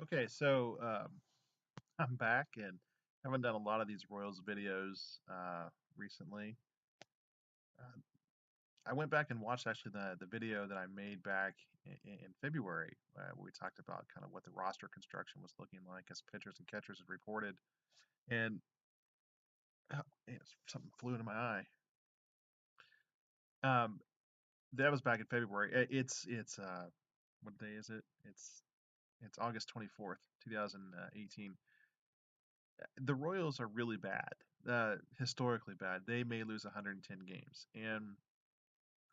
Okay, so I'm back and haven't done a lot of these Royals videos recently. Uh, I went back and watched actually the video that I made back in February, where we talked about kind of what the roster construction was looking like as pitchers and catchers had reported, and something flew into my eye. Um, that was back in February. It's what day is it? It's August 24th, 2018. The Royals are really bad, historically bad. They may lose 110 games. And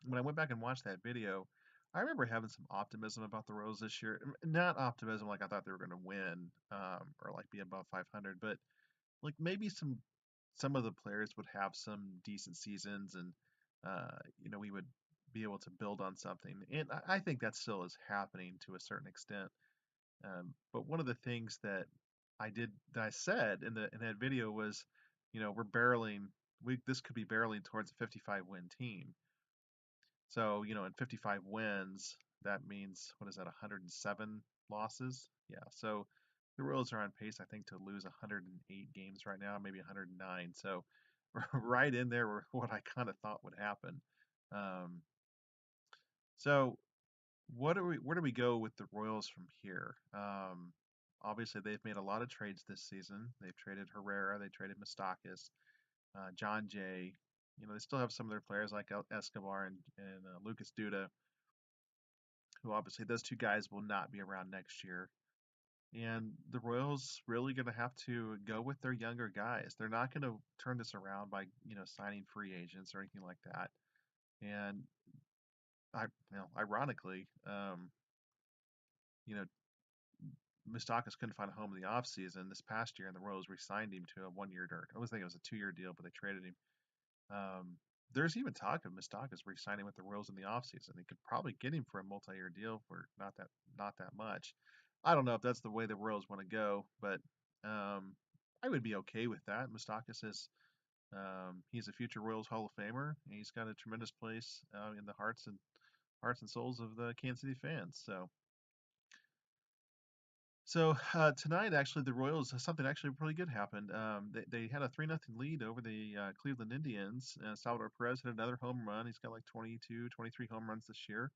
when I went back and watched that video, I remember having some optimism about the Royals this year. Not optimism like I thought they were going to win or like be above 500, but like maybe some of the players would have some decent seasons, and we would be able to build on something. And I think that still is happening to a certain extent. But one of the things that I said in that video was, we're barreling. This could be barreling towards a 55 win team. So in 55 wins, that means what is that? 107 losses. Yeah. So the Royals are on pace, I think, to lose 108 games right now, maybe 109. So right in there were what I kind of thought would happen. Um, so where do we go with the Royals from here? Obviously, they've made a lot of trades this season. They've traded Herrera, they traded Moustakas, John Jay. They still have some of their players like Escobar and Lucas Duda, who obviously those two guys will not be around next year. And the Royals really going to have to go with their younger guys. They're not going to turn this around by signing free agents or anything like that. And ironically, you know, Moustakas couldn't find a home in the offseason this past year, and the Royals re-signed him to a 1 year, or I was thinking it was a 2 year deal, but they traded him. There's even talk of Moustakas re-signing with the Royals in the offseason. They could probably get him for a multi-year deal for not that much. I don't know if that's the way the Royals want to go, but um, I would be okay with that. Moustakas is he's a future Royals Hall of Famer, and he's got a tremendous place in the hearts and souls of the Kansas City fans. So tonight, actually, the Royals something actually pretty good happened. They had a 3-0 lead over the Cleveland Indians. Salvador Perez hit another home run. He's got like 22, 23 home runs this year.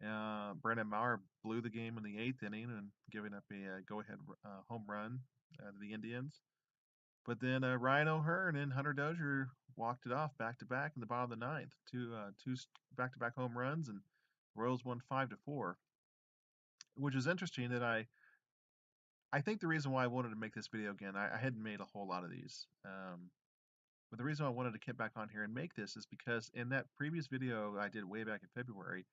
Brandon Maurer blew the game in the eighth inning and giving up a go-ahead home run to the Indians. But then Ryan O'Hearn and Hunter Dozier walked it off back to back in the bottom of the ninth. Two back-to-back home runs, and Royals won 5-4, which is interesting that I think the reason why I wanted to make this video again, I hadn't made a whole lot of these. But the reason I wanted to get back on here and make this is because in that previous video I did way back in February,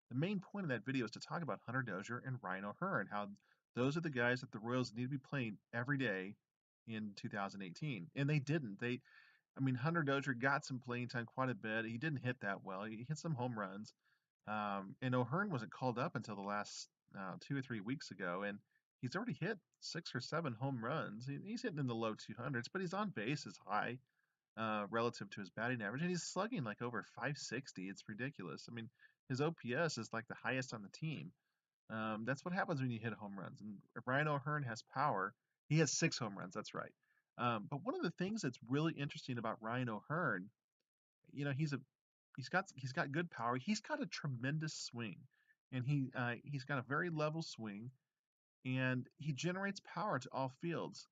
the main point of that video is to talk about Hunter Dozier and Ryan O'Hearn, how those are the guys that the Royals need to be playing every day in 2018. And they didn't. I mean, Hunter Dozier got some playing time quite a bit. He didn't hit that well. He hit some home runs. And O'Hearn wasn't called up until the last 2 or 3 weeks ago, and he's already hit 6 or 7 home runs. He's hitting in the low 200s, but his on base is high relative to his batting average, and he's slugging like over 560. It's ridiculous. I mean, his OPS is like the highest on the team. That's what happens when you hit home runs. And Ryan O'Hearn has power. He has 6 home runs. That's right. But one of the things that's really interesting about Ryan O'Hearn, he's got good power. He's got a tremendous swing, and he's got a very level swing, and he generates power to all fields.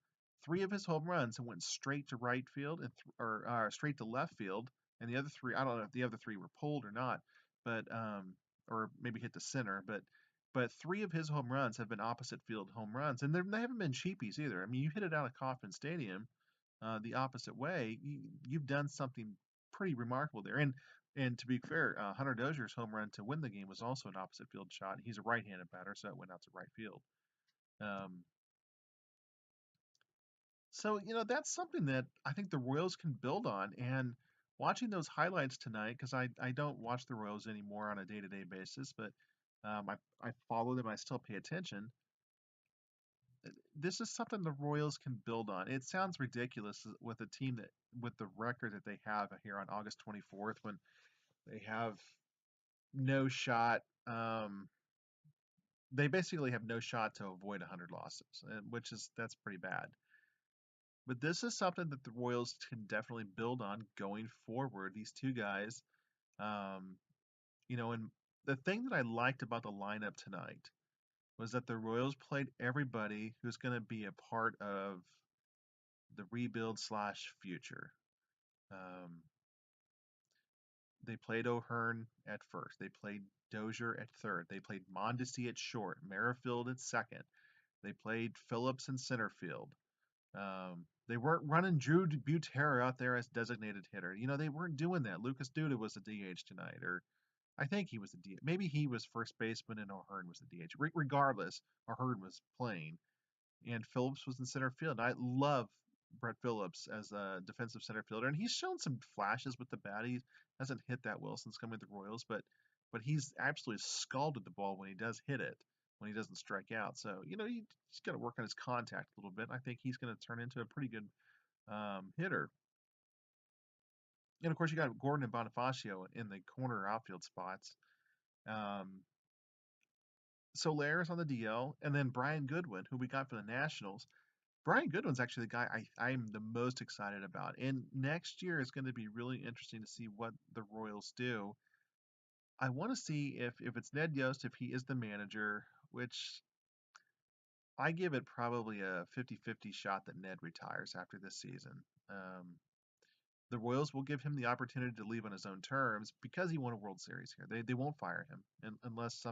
3 of his home runs went straight to right field or straight to left field, and the other three, I don't know if the other three were pulled or not, but or maybe hit the center, but 3 of his home runs have been opposite field home runs, and they haven't been cheapies either. I mean, you hit it out of Kauffman Stadium, the opposite way, you've done something pretty remarkable there. And to be fair, Hunter Dozier's home run to win the game was also an opposite field shot. He's a right-handed batter, so it went out to right field. Um, so that's something that I think the Royals can build on. And watching those highlights tonight, because I don't watch the Royals anymore on a day-to-day basis, but I follow them. I still pay attention. This is something the Royals can build on. It sounds ridiculous with a team that with the record that they have here on August 24th, when they have no shot. they basically have no shot to avoid 100 losses, which is that's pretty bad. But this is something that the Royals can definitely build on going forward. These two guys, um, and the thing that I liked about the lineup tonight was that the Royals played everybody who's going to be a part of the rebuild slash future. Um, they played O'Hearn at first. They played Dozier at third. They played Mondesi at short. Merrifield at second. They played Phillips in center field. They weren't running Drew Butera out there as designated hitter. They weren't doing that. Lucas Duda was the DH tonight, or I think he was the DH. Maybe he was first baseman and O'Hearn was the DH. Regardless, O'Hearn was playing, and Phillips was in center field. I love Brett Phillips as a defensive center fielder, and he's shown some flashes with the bat. He hasn't hit that well since coming to the Royals, but he's absolutely scalded the ball when he does hit it, when he doesn't strike out. So he's got to work on his contact a little bit. I think he's going to turn into a pretty good hitter. And of course, you got Gordon and Bonifacio in the corner outfield spots. Um, Solaire is on the DL, and then Brian Goodwin, who we got from the Nationals. Brian Goodwin's actually the guy I'm the most excited about. And next year is going to be really interesting to see what the Royals do. I want to see if it's Ned Yost, if he is the manager, which I give it probably a 50-50 shot that Ned retires after this season. Um, the Royals will give him the opportunity to leave on his own terms because he won a World Series here. They won't fire him unless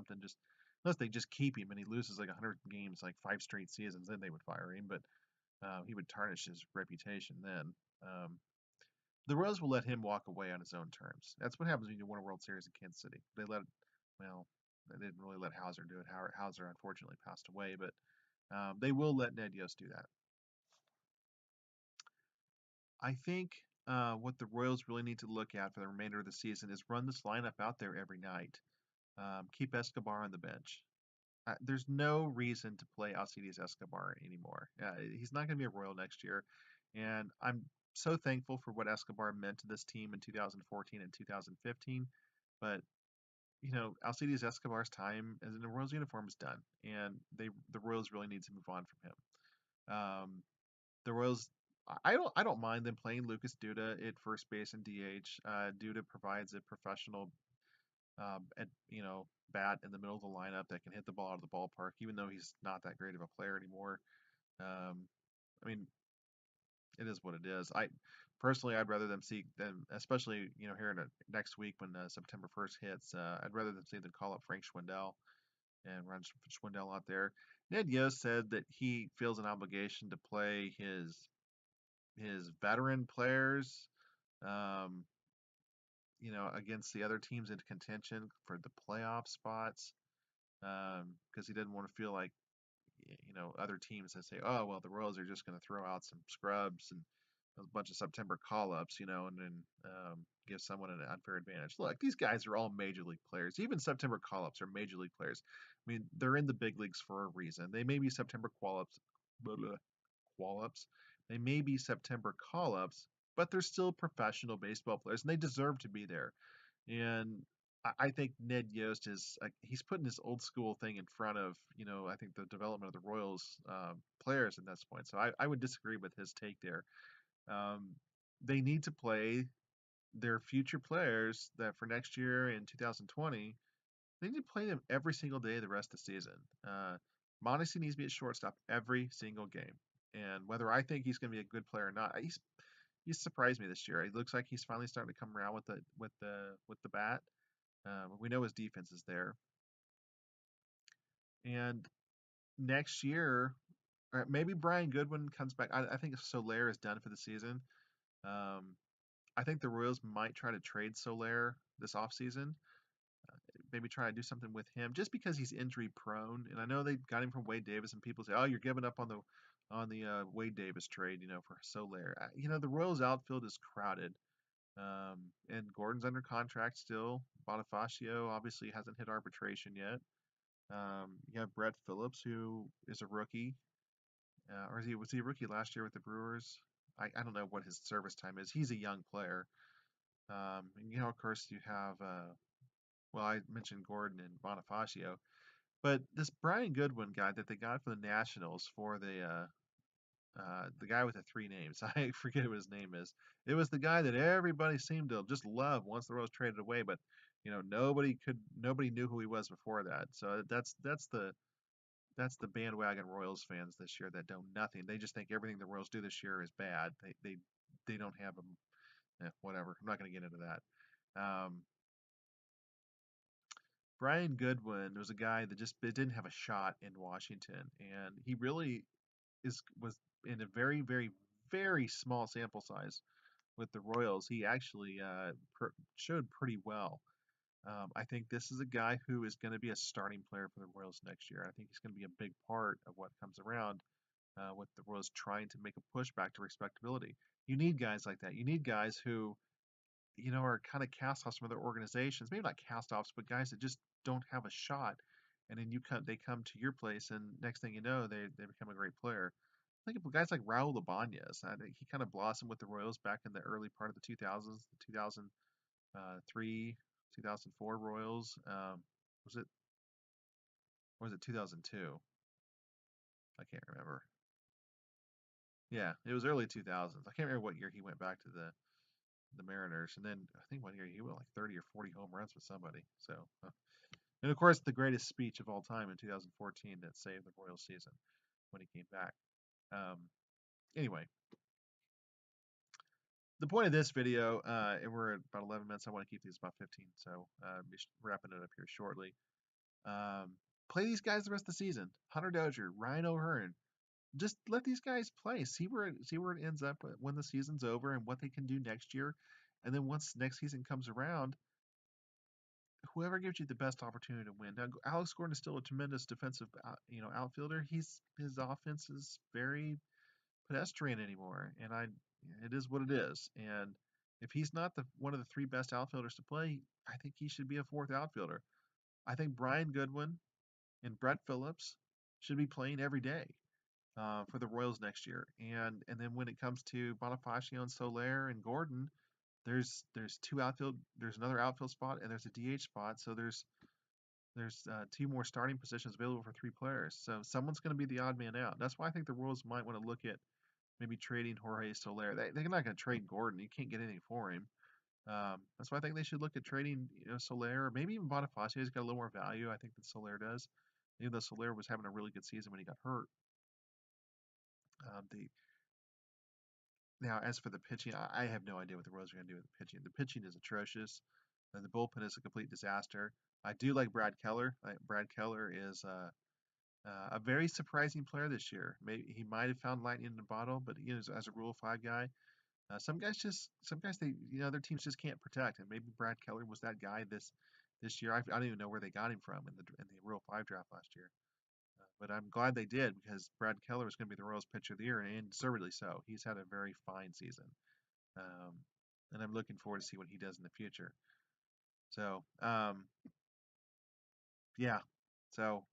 they just keep him and he loses like 100 games, like 5 straight seasons, then they would fire him. But he would tarnish his reputation then. Um, the Royals will let him walk away on his own terms. That's what happens when you win a World Series in Kansas City. Well, they didn't really let Hauser do it. Hauser unfortunately passed away, but they will let Ned Yost do that. I think what the Royals really need to look at for the remainder of the season is run this lineup out there every night. Keep Escobar on the bench. There's no reason to play Alcides Escobar anymore. He's not going to be a Royal next year, and I'm so thankful for what Escobar meant to this team in 2014 and 2015. But Alcides Escobar's time as in a Royals uniform is done, and the Royals really need to move on from him. The Royals. I don't mind them playing Lucas Duda at first base and DH. Duda provides a professional at bat in the middle of the lineup that can hit the ball out of the ballpark, even though he's not that great of a player anymore. Um, I mean, it is what it is. I'd rather them see them, especially here in next week when September 1st hits. I'd rather them see them call up Frank Schwindel and run Schwindel out there. Ned Yost said that he feels an obligation to play his veteran players. Um, against the other teams in contention for the playoff spots, because he didn't want to feel like other teams that say, oh well, the Royals are just going to throw out some scrubs and a bunch of September call-ups, and then give someone an unfair advantage. Look, these guys are all major league players. Even September call-ups are major league players. I mean, they're in the big leagues for a reason. They may be September call-ups. They may be September call-ups, but they're still professional baseball players, and they deserve to be there. And I think Ned Yost is he's putting this old school thing in front of I think the development of the Royals players at this point. So I would disagree with his take there. Um, they need to play their future players that for next year in 2020. They need to play them every single day of the rest of the season. Mondesi needs to be at shortstop every single game. And whether I think he's going to be a good player or not, he's surprised me this year. It looks like he's finally starting to come around with the bat. We know his defense is there. And next year, maybe Brian Goodwin comes back. I think Soler is done for the season. Um, I think the Royals might try to trade Soler this offseason. Maybe try to do something with him just because he's injury prone. And I know they got him from Wade Davis, and people say, "Oh, you're giving up on the Wade Davis trade, for Soler." The Royals outfield is crowded. And Gordon's under contract still. Bonifacio obviously hasn't hit arbitration yet. You have Brett Phillips, who is a rookie, or was he a rookie last year with the Brewers? I don't know what his service time is. He's a young player. And of course, you have well, I mentioned Gordon and Bonifacio. But this Brian Goodwin guy that they got for the Nationals for the guy with the three names, I forget what his name is. It was the guy that everybody seemed to just love once the Royals traded away, but nobody knew who he was before that. So that's the bandwagon Royals fans this year that know nothing. They just think everything the Royals do this year is bad. They don't have them. Whatever. I'm not going to get into that. Brian Goodwin was a guy that just didn't have a shot in Washington, and he really was in a very, very, very small sample size with the Royals. He actually showed pretty well. I think this is a guy who is going to be a starting player for the Royals next year. I think he's going to be a big part of what comes around with the Royals trying to make a push back to respectability. You need guys like that. You need guys who are kind of cast offs from other organizations. Maybe not cast offs, but guys that just don't have a shot. And then they come to your place, and next thing you know, they become a great player. Think of guys like Raul Ibanez. I think he kind of blossomed with the Royals back in the early part of the 2000s, the 2003, 2004 Royals. Was it or was it 2002? I can't remember. Yeah, it was early 2000s. I can't remember what year he went back to the Mariners, and then I think one year he went like 30 or 40 home runs with somebody. So, and of course, the greatest speech of all time in 2014 that saved the Royals season when he came back. Um, anyway, the point of this video, and we're at about 11 minutes. I want to keep these about 15, so be wrapping it up here shortly. Play these guys the rest of the season. Hunter Dozier, Ryan O'Hearn. Just let these guys play. See where it ends up when the season's over and what they can do next year. And then once next season comes around, whoever gives you the best opportunity to win. Now, Alex Gordon is still a tremendous defensive, outfielder. His offense is very pedestrian anymore, and it is what it is. And if he's not the one of the three best outfielders to play, I think he should be a fourth outfielder. I think Brian Goodwin and Brett Phillips should be playing every day for the Royals next year. And then when it comes to Bonifacio and Soler and Gordon, there's two outfield, there's another outfield spot, and there's a DH spot. So there's two more starting positions available for three players. So someone's going to be the odd man out. That's why I think the Royals might want to look at maybe trading Jorge Soler. They're not going to trade Gordon. You can't get anything for him. That's why I think they should look at trading, Soler, or maybe even Bonifacio. He's got a little more value, I think, than Soler does. Even though Soler was having a really good season when he got hurt. The Now, as for the pitching, I have no idea what the Royals are going to do with the pitching. The pitching is atrocious, and the bullpen is a complete disaster. I do like Brad Keller. Brad Keller is a very surprising player this year. Maybe he might have found lightning in the bottle, but as a Rule of Five guy, some guys their teams just can't protect, and maybe Brad Keller was that guy this year. I don't even know where they got him from in the Rule of Five draft last year. But I'm glad they did because Brad Keller is going to be the Royals pitcher of the year, and deservedly so. He's had a very fine season, um, and I'm looking forward to see what he does in the future. So, yeah. So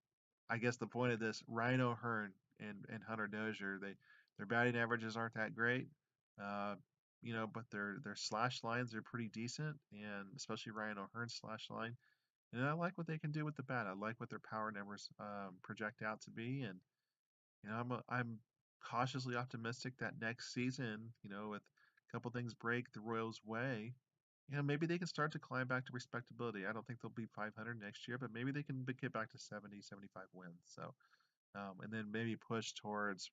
I guess the point of this, Ryan O'Hearn and Hunter Dozier, their batting averages aren't that great, uh, but their slash lines are pretty decent, and especially Ryan O'Hearn's slash line. And I like what they can do with the bat. I like what their power numbers project out to be, and I'm cautiously optimistic that next season, with a couple things break the Royals' way, maybe they can start to climb back to respectability. I don't think they'll be 500 next year, but maybe they can get back to 70, 75 wins. So, and then maybe push towards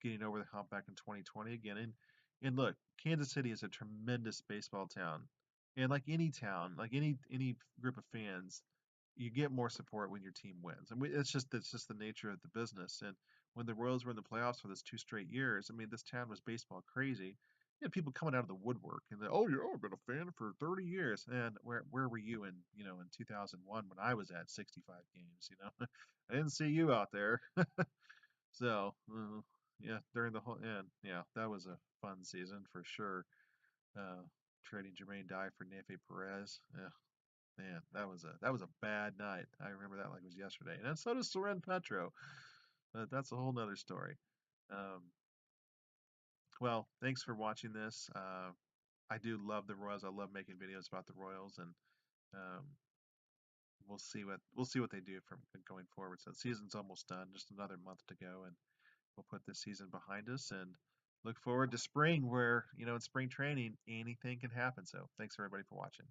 getting over the hump back in 2020 again. And look, Kansas City is a tremendous baseball town, and like any town, like any group of fans, you get more support when your team wins. I mean, it's just the nature of the business. And when the Royals were in the playoffs for this 2 straight years, I mean, this town was baseball crazy. You had people coming out of the woodwork and oh, I've been a fan for 30 years. And where were you in 2001 when I was at 65 games? I didn't see you out there. So, yeah, during the whole end, yeah, that was a fun season for sure. Uh, Trading Jermaine Dye for Nefe Perez. Yeah, man, that was a bad night. I remember that like it was yesterday. And so does Soren Petro. But that's a whole nother story. Um, well, thanks for watching this. I do love the Royals. I love making videos about the Royals, and um, we'll see what they do from going forward. So the season's almost done, just another month to go, and we'll put this season behind us and look forward to spring, where in spring training anything can happen. So thanks everybody for watching.